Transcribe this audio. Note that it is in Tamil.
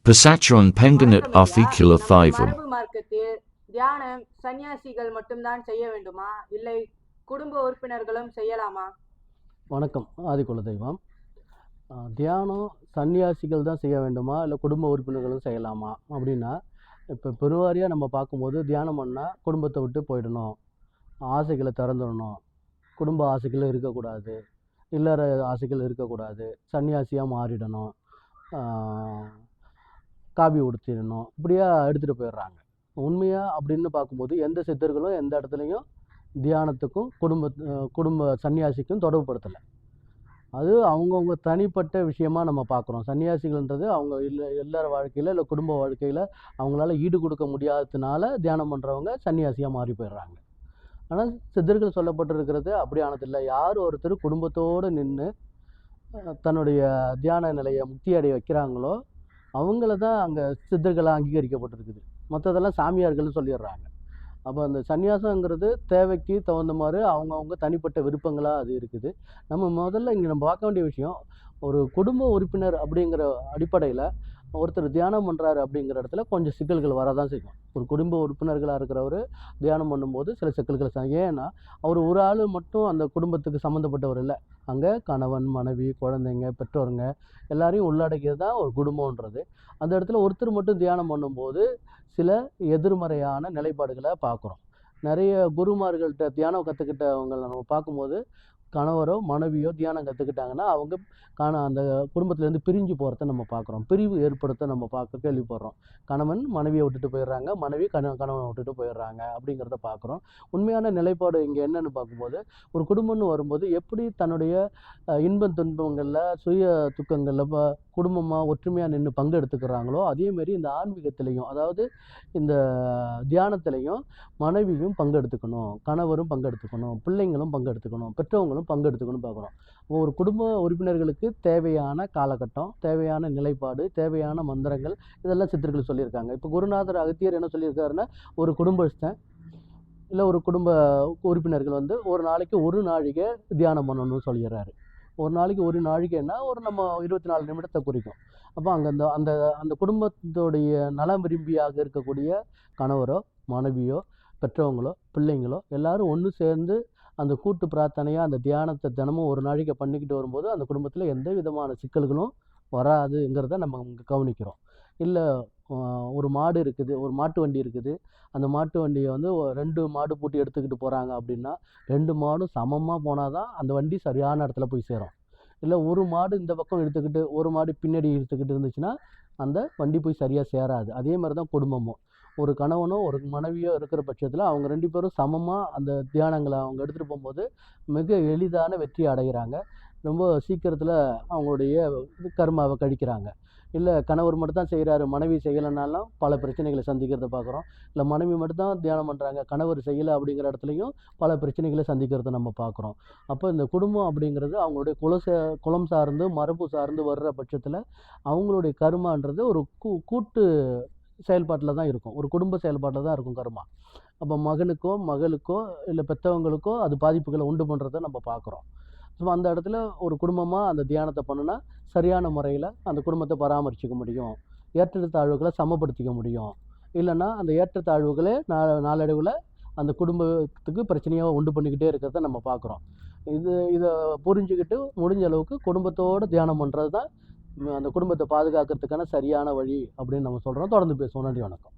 Pasatron penganat articular மரபு மார்க்கத்தில் தியானம் சன்னியாசிகள் மட்டும்தான் செய்ய வேண்டுமா, இல்லை குடும்ப உறுப்பினர்களும் செய்யலாமா? வணக்கம். ஆதிக்குல தெய்வம். தியானம் சன்னியாசிகள் தான் செய்ய வேண்டுமா, இல்லை குடும்ப உறுப்பினர்களும் செய்யலாமா அப்படின்னா, இப்போ பெருவாரியாக நம்ம பார்க்கும்போது தியானம் பண்ணால் குடும்பத்தை விட்டு போயிடணும், ஆசைகளை திறந்துடணும், குடும்ப ஆசைகள் இருக்கக்கூடாது, இல்லற ஆசைகள் இருக்கக்கூடாது, சன்னியாசியாக மாறிடணும், காவி உடுத்திடணும், இப்படியா எடுத்துகிட்டு போயிடுறாங்க. உண்மையாக அப்படின்னு பார்க்கும்போது எந்த சித்தர்களும் எந்த இடத்துலையும் தியானத்துக்கும் குடும்ப சன்னியாசிக்கும் தொடர்புபடுத்தலை. அது அவங்கவுங்க தனிப்பட்ட விஷயமா நம்ம பார்க்குறோம். சன்னியாசிகள்ன்றது அவங்க இல்லற வாழ்க்கையில் இல்லை குடும்ப வாழ்க்கையில் அவங்களால ஈடு கொடுக்க முடியாததுனால தியானம் பண்ணுறவங்க சன்னியாசியாக மாறி போயிடுறாங்க. ஆனால் சித்தர்கள் சொல்லப்பட்டிருக்கிறது அப்படியானதில்லை. யார் ஒருத்தர் குடும்பத்தோடு நின்று தன்னுடைய தியான நிலையை முக்தி அடைய வைக்கிறாங்களோ அவங்கள தான் அங்கே சித்தர்களாக அங்கீகரிக்கப்பட்டிருக்குது. மற்றதெல்லாம் சாமியார்கள்னு சொல்லிடுறாங்க. அப்போ அந்த சன்னியாசங்கிறது தேவைக்கு தகுந்த மாதிரி அவங்கவுங்க தனிப்பட்ட விருப்பங்களாக அது இருக்குது. நம்ம முதல்ல இங்கே நம்ம பார்க்க வேண்டிய விஷயம், ஒரு குடும்ப உறுப்பினர் அப்படிங்கிற அடிப்படையில் ஒருத்தர் தியானம் பண்ணுறாரு அப்படிங்கிற இடத்துல கொஞ்சம் சிக்கல்கள் வரதான் செய்யும். ஒரு குடும்ப உறுப்பினர்களாக இருக்கிறவர் தியானம் பண்ணும்போது சில சிக்கல்கள் ஏன்னா அவர் ஒரு ஆள் மட்டும் அந்த குடும்பத்துக்கு சம்மந்தப்பட்டவர் இல்லை. அங்கே கணவன், மனைவி, குழந்தைங்க, பெற்றோருங்க எல்லாரையும் உள்ளடக்கியது தான் ஒரு குடும்பன்றது. அந்த இடத்துல ஒருத்தர் மட்டும் தியானம் பண்ணும்போது சில எதிர்மறையான நிலைப்பாடுகளை பார்க்குறோம். நிறைய குருமார்கள்ட்ட தியானம் கற்றுக்கிட்டவங்களை நம்ம பார்க்கும்போது கணவரோ மனைவியோ தியானம் கற்றுக்கிட்டாங்கன்னா அவங்க அந்த குடும்பத்துலேருந்து பிரிஞ்சு போகிறத நம்ம பார்க்குறோம். பிரிவு ஏற்படுத்த நம்ம கேள்விப்படுறோம். கணவன் மனைவியை விட்டுட்டு போயிடுறாங்க, மனைவி கணவனை விட்டுட்டு போயிடுறாங்க அப்படிங்கிறத பார்க்குறோம். உண்மையான நிலைப்பாடு இங்கே என்னென்னு பார்க்கும்போது, ஒரு குடும்பம்னு வரும்போது எப்படி தன்னுடைய இன்ப துன்பங்களில் சுய துக்கங்களில் குடும்பமாக ஒற்றுமையாக நின்று பங்கெடுத்துக்கிறாங்களோ அதேமாரி இந்த ஆன்மீகத்திலையும், அதாவது இந்த தியானத்திலையும் மனைவியும் பங்கெடுத்துக்கணும், கணவரும் பங்கெடுத்துக்கணும், பிள்ளைங்களும் பங்கெடுத்துக்கணும், பெற்றவங்களும் பங்கெடுத்துக்கணும் பார்க்குறோம். ஒரு குடும்ப உறுப்பினர்களுக்கு தேவையான காலகட்டம், தேவையான நிலைப்பாடு, தேவையான மந்திரங்கள் இதெல்லாம் சித்தர்கள் சொல்லியிருக்காங்க. இப்போ குருநாதர் அகத்தியர் என்ன சொல்லியிருக்காருன்னா, ஒரு குடும்பஸ்தன் இல்லை ஒரு குடும்ப உறுப்பினர்கள் ஒரு நாளைக்கு ஒரு நாழிகை தியானம் பண்ணணும்னு சொல்லிடுறாரு. ஒரு நாளைக்கு ஒரு நாழிகைன்னா நம்ம 24 நிமிடத்தை குறிக்கும். அப்போ அங்கே அந்த அந்த அந்த குடும்பத்துடைய நலம் விரும்பியாக இருக்கக்கூடிய கணவரோ மனைவியோ பெற்றவங்களோ பிள்ளைங்களோ எல்லாரும் ஒன்று சேர்ந்து அந்த கூட்டு பிரார்த்தனையாக அந்த தியானத்தை தினமும் ஒரு நாளைக்கு பண்ணிக்கிட்டு வரும்போது அந்த குடும்பத்தில் எந்த விதமான சிக்கல்களும் வராதுங்கிறத நம்ம கவனிக்கிறோம். இல்லை ஒரு மாடு இருக்குது, ஒரு மாட்டு வண்டி இருக்குது, அந்த மாட்டு வண்டியை 2 மாடு பூட்டி எடுத்துக்கிட்டு போகிறாங்க அப்படின்னா 2 மாடும் சமமாக போனால் தான் அந்த வண்டி சரியான இடத்துல போய் சேரும். இல்லை ஒரு மாடு இந்த பக்கம் இழுத்துக்கிட்டு ஒரு மாடு பின்னாடி இழுத்துக்கிட்டு இருந்துச்சுன்னா அந்த வண்டி போய் சரியாக சேராது. அதே மாதிரி தான் குடும்பமும். ஒரு கணவனோ ஒரு மனைவியோ இருக்கிற பட்சத்தில் அவங்க 2 பேரும் சமமாக அந்த தியானங்களை அவங்க எடுத்துகிட்டு போகும்போது மிக எளிதான வெற்றி அடைகிறாங்க. ரொம்ப சீக்கிரத்தில் அவங்களுடைய கர்மாவை கழிக்கிறாங்க. இல்லை கணவர் மட்டும் தான் செய்கிறாரு, மனைவி செய்யலைனாலும் பல பிரச்சனைகளை சந்திக்கிறத பார்க்குறோம். இல்லை மனைவி மட்டும்தான் தியானம் பண்ணுறாங்க, கணவர் செய்யலை அப்படிங்கிற இடத்துலையும் பல பிரச்சனைகளை சந்திக்கிறத நம்ம பார்க்குறோம். அப்போ இந்த குடும்பம் அப்படிங்கிறது அவங்களுடைய குலம் சார்ந்து மரபு சார்ந்து வர்ற பட்சத்தில் அவங்களுடைய கர்மான்றது ஒரு கூட்டு செயல்பாட்டில் தான் இருக்கும், ஒரு குடும்ப செயல்பாட்டில் தான் இருக்கும் கர்மா. அப்போ மகனுக்கோ மகளுக்கோ இல்லை பெற்றவங்களுக்கோ அது பாதிப்புகளை உண்டு பண்ணுறதை நம்ம பார்க்குறோம். ஸோ அந்த இடத்துல ஒரு குடும்பமாக அந்த தியானத்தை பண்ணுனா சரியான முறையில் அந்த குடும்பத்தை பராமரிச்சிக்க முடியும், ஏற்றத்தாழ்வுகளை சமப்படுத்திக்க முடியும். இல்லைன்னா அந்த ஏற்றத்தாழ்வுகளே நாளடைவில் அந்த குடும்பத்துக்கு பிரச்சனையாக உண்டு பண்ணிக்கிட்டே இருக்கிறத நம்ம பார்க்குறோம். இதை புரிஞ்சுக்கிட்டு முடிஞ்ச அளவுக்கு குடும்பத்தோடு தியானம் பண்ணுறது தான் அந்த குடும்பத்தை பாதுகாக்கிறதுக்கான சரியான வழி அப்படின்னு நம்ம சொல்கிறோம். தொடர்ந்து பேசுவோம். நன்றி, வணக்கம்.